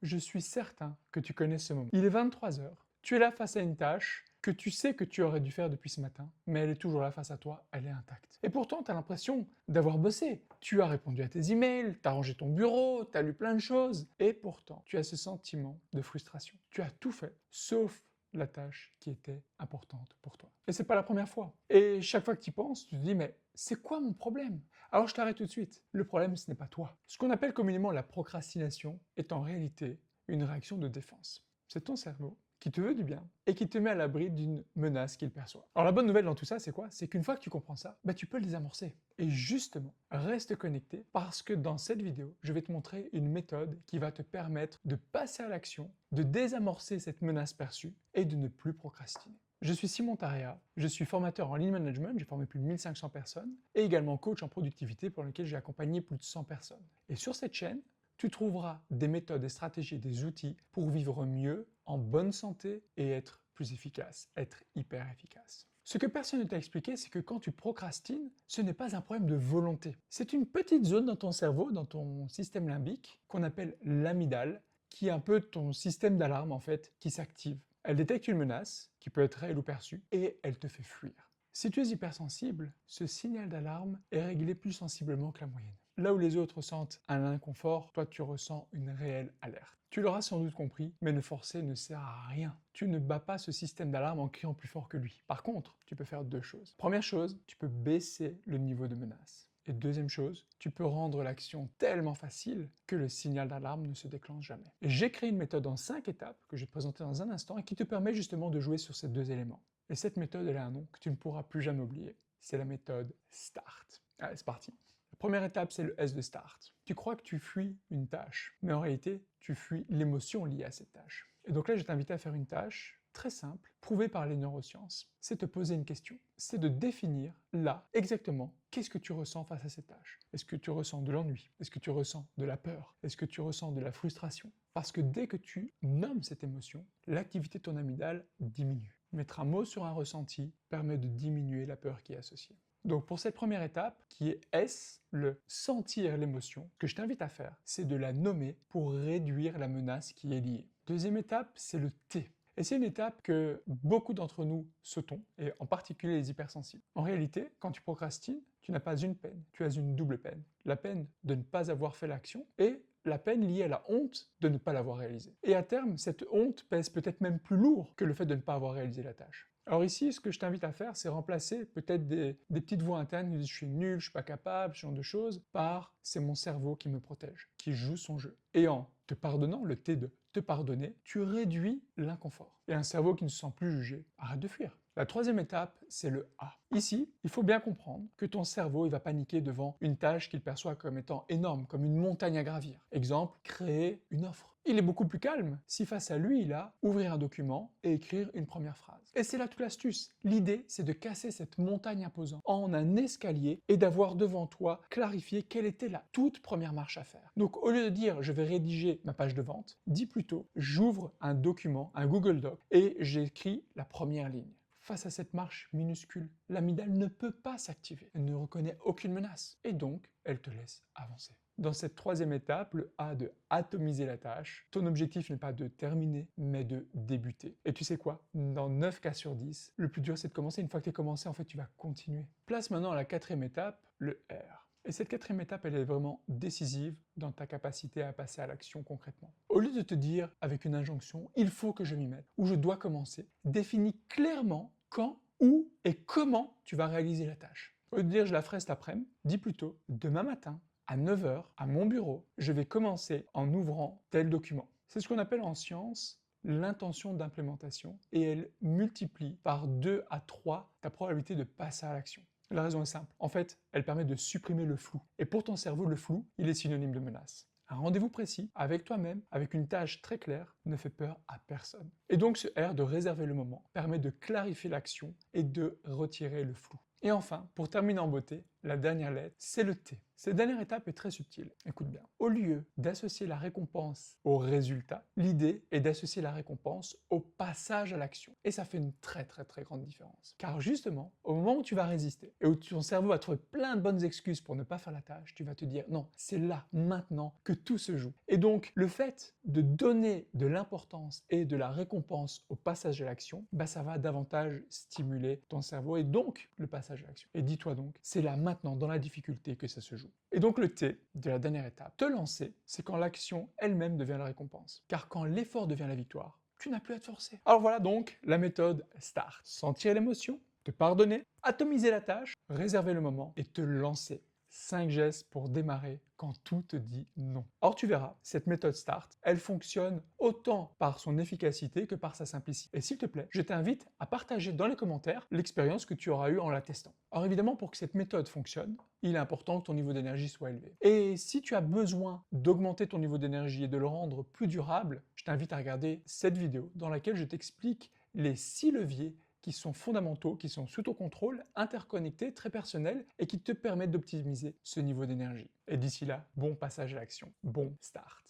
Je suis certain que tu connais ce moment. Il est 23 heures. Tu es là face à une tâche que tu sais que tu aurais dû faire depuis ce matin, mais elle est toujours là face à toi, elle est intacte. Et pourtant, tu as l'impression d'avoir bossé. Tu as répondu à tes emails, tu as rangé ton bureau, tu as lu plein de choses, et pourtant, tu as ce sentiment de frustration. Tu as tout fait, sauf la tâche qui était importante pour toi. Et c'est pas la première fois. Et chaque fois que tu y penses, tu te dis, mais c'est quoi mon problème? Alors je t'arrête tout de suite. Le problème, ce n'est pas toi. Ce qu'on appelle communément la procrastination est en réalité une réaction de défense. C'est ton cerveau qui te veut du bien et qui te met à l'abri d'une menace qu'il perçoit. Alors la bonne nouvelle dans tout ça, c'est quoi? C'est qu'une fois que tu comprends ça, tu peux le désamorcer. Et justement, reste connecté parce que dans cette vidéo, je vais te montrer une méthode qui va te permettre de passer à l'action, de désamorcer cette menace perçue et de ne plus procrastiner. Je suis Simon Taria, je suis formateur en Lean Management, j'ai formé plus de 1500 personnes, et également coach en productivité pour lequel j'ai accompagné plus de 100 personnes. Et sur cette chaîne, tu trouveras des méthodes, des stratégies, des outils pour vivre mieux, en bonne santé et être plus efficace, être hyper efficace. Ce que personne ne t'a expliqué, c'est que quand tu procrastines, ce n'est pas un problème de volonté. C'est une petite zone dans ton cerveau, dans ton système limbique, qu'on appelle l'amygdale, qui est un peu ton système d'alarme en fait, qui s'active. Elle détecte une menace, qui peut être réelle ou perçue, et elle te fait fuir. Si tu es hypersensible, ce signal d'alarme est réglé plus sensiblement que la moyenne. Là où les autres ressentent un inconfort, toi tu ressens une réelle alerte. Tu l'auras sans doute compris, mais ne forcer ne sert à rien. Tu ne bats pas ce système d'alarme en criant plus fort que lui. Par contre, tu peux faire deux choses. Première chose, tu peux baisser le niveau de menace. Et deuxième chose, tu peux rendre l'action tellement facile que le signal d'alarme ne se déclenche jamais. Et j'ai créé une méthode en 5 étapes que je vais te présenter dans un instant et qui te permet justement de jouer sur ces deux éléments. Et cette méthode, elle a un nom que tu ne pourras plus jamais oublier. C'est la méthode START. Allez, c'est parti. La première étape, c'est le S de START. Tu crois que tu fuis une tâche, mais en réalité, tu fuis l'émotion liée à cette tâche. Et donc là, je t'invite à faire une tâche très simple, prouvée par les neurosciences. C'est te poser une question. C'est de définir, là, exactement, qu'est-ce que tu ressens face à cette tâche. Est-ce que tu ressens de l'ennui? Est-ce que tu ressens de la peur? Est-ce que tu ressens de la frustration? Parce que dès que tu nommes cette émotion, l'activité de ton amygdale diminue. Mettre un mot sur un ressenti permet de diminuer la peur qui est associée. Donc pour cette première étape, qui est S, le sentir l'émotion, ce que je t'invite à faire, c'est de la nommer pour réduire la menace qui est liée. Deuxième étape, c'est le T. Et c'est une étape que beaucoup d'entre nous sautons, et en particulier les hypersensibles. En réalité, quand tu procrastines, tu n'as pas une peine, tu as une double peine. La peine de ne pas avoir fait l'action et la peine liée à la honte de ne pas l'avoir réalisée. Et à terme, cette honte pèse peut-être même plus lourd que le fait de ne pas avoir réalisé la tâche. Alors ici, ce que je t'invite à faire, c'est remplacer peut-être des petites voix internes qui disent « je suis nul, je suis pas capable », ce genre de choses, par « c'est mon cerveau qui me protège », qui joue son jeu. Et en te pardonnant, le T de te pardonner, tu réduis l'inconfort. Et un cerveau qui ne se sent plus jugé, arrête de fuir. La troisième étape, c'est le A. Ici, il faut bien comprendre que ton cerveau il va paniquer devant une tâche qu'il perçoit comme étant énorme, comme une montagne à gravir. Exemple, créer une offre. Il est beaucoup plus calme si face à lui, il a ouvrir un document et écrire une première phrase. Et c'est là toute l'astuce. L'idée, c'est de casser cette montagne imposante en un escalier et d'avoir devant toi clarifié quelle était la toute première marche à faire. Donc au lieu de dire je vais rédiger ma page de vente, dis plutôt j'ouvre un document, un Google Doc et j'écris la première ligne. Face à cette marche minuscule, l'amygdale ne peut pas s'activer, elle ne reconnaît aucune menace, et donc elle te laisse avancer. Dans cette troisième étape, le A de atomiser la tâche, ton objectif n'est pas de terminer, mais de débuter. Et tu sais quoi? Dans 9 cas sur 10, le plus dur c'est de commencer. Une fois que tu es commencé, en fait, tu vas continuer. Place maintenant à la quatrième étape, le R. Et cette quatrième étape, elle est vraiment décisive dans ta capacité à passer à l'action concrètement. Au lieu de te dire avec une injonction, il faut que je m'y mette, ou je dois commencer, définis clairement quand, où et comment tu vas réaliser la tâche. Au lieu de dire je la ferai cet après-midi, dis plutôt demain matin, à 9 heures, à mon bureau, je vais commencer en ouvrant tel document. C'est ce qu'on appelle en science l'intention d'implémentation et elle multiplie par 2 à 3 ta probabilité de passer à l'action. La raison est simple. En fait, elle permet de supprimer le flou. Et pour ton cerveau, le flou, il est synonyme de menace. Un rendez-vous précis, avec toi-même, avec une tâche très claire, ne fait peur à personne. Et donc ce R de réserver le moment permet de clarifier l'action et de retirer le flou. Et enfin, pour terminer en beauté, la dernière lettre, c'est le T. Cette dernière étape est très subtile. Écoute bien. Au lieu d'associer la récompense au résultat, l'idée est d'associer la récompense au passage à l'action. Et ça fait une très grande différence. Car justement, au moment où tu vas résister et où ton cerveau va trouver plein de bonnes excuses pour ne pas faire la tâche, tu vas te dire non, c'est là, maintenant, que tout se joue. Et donc, le fait de donner de l'importance et de la récompense au passage à l'action, ça va davantage stimuler ton cerveau et donc le passage à l'action. Et dis-toi donc, c'est là maintenant, dans la difficulté, que ça se joue. Et donc le T de la dernière étape, te lancer, c'est quand l'action elle-même devient la récompense. Car quand l'effort devient la victoire, tu n'as plus à te forcer. Alors voilà donc la méthode START. Sentir l'émotion, te pardonner, atomiser la tâche, réserver le moment et te lancer. 5 gestes pour démarrer quand tout te dit non. Or tu verras, cette méthode START, elle fonctionne autant par son efficacité que par sa simplicité. Et s'il te plaît, je t'invite à partager dans les commentaires l'expérience que tu auras eue en la testant. Alors évidemment, pour que cette méthode fonctionne, il est important que ton niveau d'énergie soit élevé. Et si tu as besoin d'augmenter ton niveau d'énergie et de le rendre plus durable, je t'invite à regarder cette vidéo dans laquelle je t'explique les 6 leviers qui sont fondamentaux, qui sont sous ton contrôle, interconnectés, très personnels et qui te permettent d'optimiser ce niveau d'énergie. Et d'ici là, bon passage à l'action, bon start.